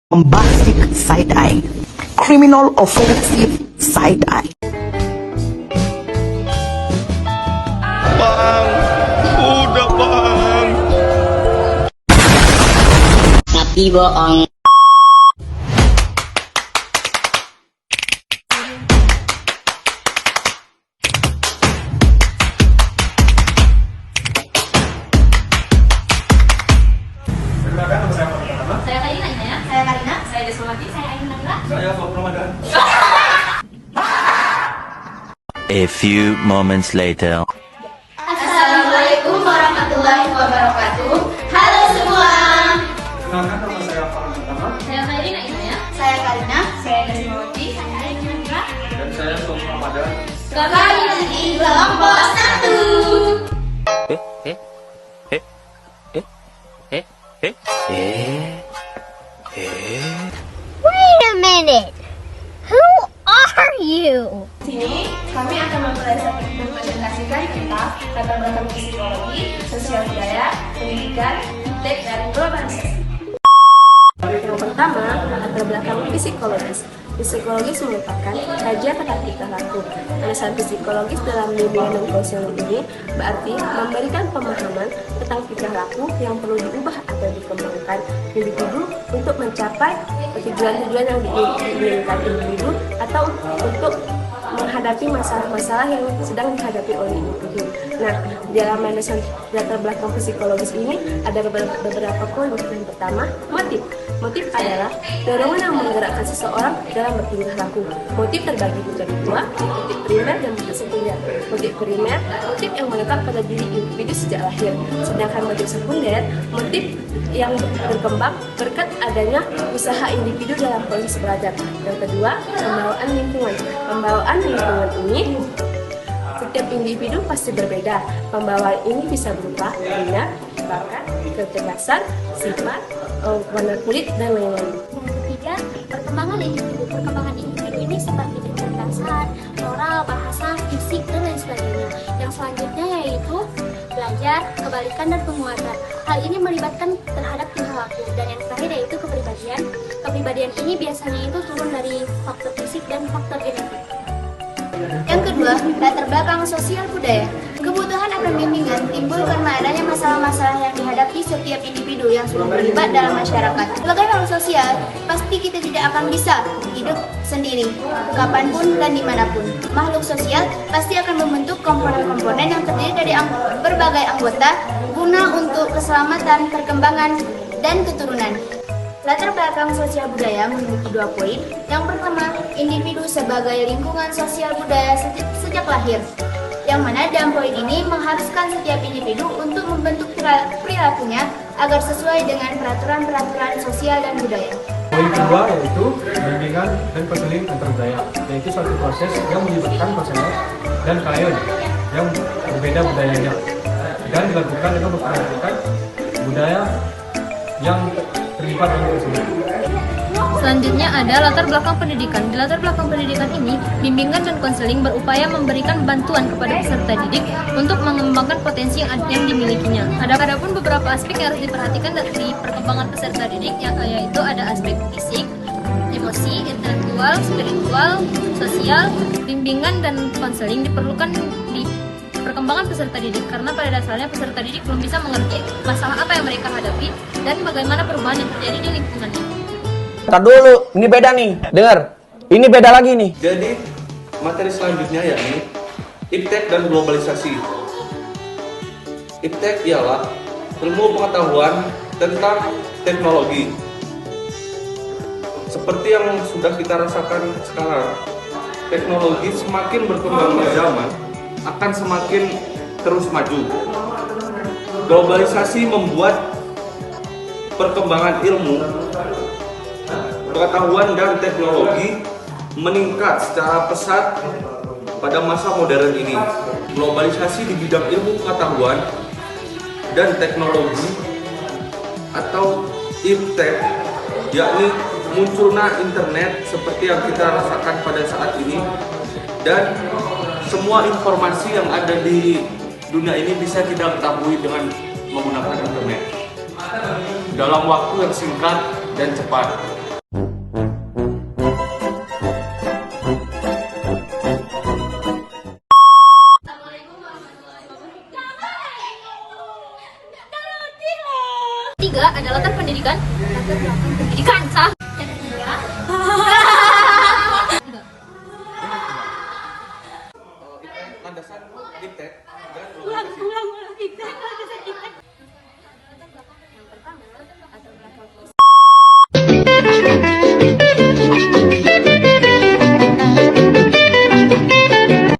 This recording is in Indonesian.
bombastic side-eye, criminal offensive side-eye. Bang, udah bang. Tapi bohong. Saya Karina ya. Saya Karina. Saya Desmawati. Saya Ainun Nabila. Saya Bob Ramadan. A few moments later. Assalamualaikum warahmatullahi wabarakatuh. Halo semua. Kenalkan nama saya Farhan Tama Saya Karina ya. Saya Karina. Saya Desmawati. Saya Ainun Nabila. dan saya Bob Ramadan. Kembali di kelompok 1. Wait a minute. Who are you? Sini kami akan mempresentasikan tentang latar belakang psikologi, sosial budaya, pendidikan, iptek, dan globalisasi. Yang pertama, latar belakang psikologis. Psikologis merupakan kajian tentang tingkah laku. Alasan psikologis dalam bimbingan dan konseling ini berarti memberikan pemahaman tentang tingkah laku yang perlu diubah atau dikembangkan individu untuk mencapai tujuan-tujuan yang diinginkan individu atau untuk menghadapi masalah-masalah yang sedang dihadapi oleh individu. Nah, dalam landasan latar belakang psikologis ini ada beberapa poin. Yang pertama, motif. Motif adalah dorongan yang menggerakkan seseorang dalam bertingkah laku. Motif terbagi menjadi dua, motif primer dan motif sekunder. Motif primer, motif yang melekat pada diri individu sejak lahir. Sedangkan motif sekunder, motif yang berkembang berkat adanya usaha individu dalam proses belajar. Yang kedua, pembawaan lingkungan. Pembawaan lingkungan ini setiap individu pasti berbeda. Pembawaan ini bisa berupa minat, bakat, kecerdasan, sifat, warna kulit, dan lain-lain. Yang ketiga, perkembangan individu. Perkembangan individu ini seperti kecerdasan, moral, bahasa, fisik, dan lain sebagainya. Yang selanjutnya yaitu belajar, kebalikan, dan penguatan. Hal ini melibatkan terhadap tingkah laku. Dan yang terakhir yaitu kepribadian. Kepribadian ini biasanya itu turun dari faktor fisik dan faktor genetik. Yang kedua, latar belakang sosial budaya. Kebutuhan akan bimbingan timbul karena adanya masalah-masalah yang dihadapi setiap individu yang sudah terlibat dalam masyarakat. Sebagai makhluk sosial, pasti kita tidak akan bisa hidup sendiri, kapanpun dan dimanapun. Makhluk sosial pasti akan membentuk komponen-komponen yang terdiri dari berbagai anggota guna untuk keselamatan, perkembangan, dan keturunan. Latar belakang sosial budaya memiliki dua poin. Yang pertama, individu sebagai lingkungan sosial budaya sejak lahir. Yang mana dalam poin ini mengharuskan setiap individu untuk membentuk perilakunya agar sesuai dengan peraturan-peraturan sosial dan budaya. Poin kedua yaitu bimbingan dan konseling antar budaya, yaitu suatu proses yang melibatkan konselor dan klien yang berbeda budayanya dan dilakukan dengan memperhatikan budaya yang terlibat dalam konseling. Selanjutnya ada latar belakang pendidikan. Di latar belakang pendidikan ini, bimbingan dan konseling berupaya memberikan bantuan kepada peserta didik untuk mengembangkan potensi yang dimilikinya. Adapun beberapa aspek yang harus diperhatikan dari perkembangan peserta didik, yaitu ada aspek fisik, emosi, intelektual, spiritual, sosial. Bimbingan dan konseling diperlukan di perkembangan peserta didik karena pada dasarnya peserta didik belum bisa mengerti masalah apa yang mereka hadapi dan bagaimana perubahan yang terjadi di lingkungannya. Ntar dulu, ini beda nih, dengar. Ini beda lagi nih. Jadi materi selanjutnya yakni iptek dan globalisasi. Iptek ialah ilmu pengetahuan tentang teknologi. Seperti yang sudah kita rasakan sekarang, teknologi semakin berkembang zaman akan semakin terus maju. Globalisasi membuat perkembangan ilmu, pengetahuan dan teknologi meningkat secara pesat pada masa modern ini. Globalisasi di bidang ilmu pengetahuan dan teknologi atau iptek, yakni munculnya internet seperti yang kita rasakan pada saat ini, dan semua informasi yang ada di dunia ini bisa kita ketahui dengan menggunakan internet dalam waktu yang singkat dan cepat. ketiga ada latar pendidikan. Latar belakang pendidikan, salah.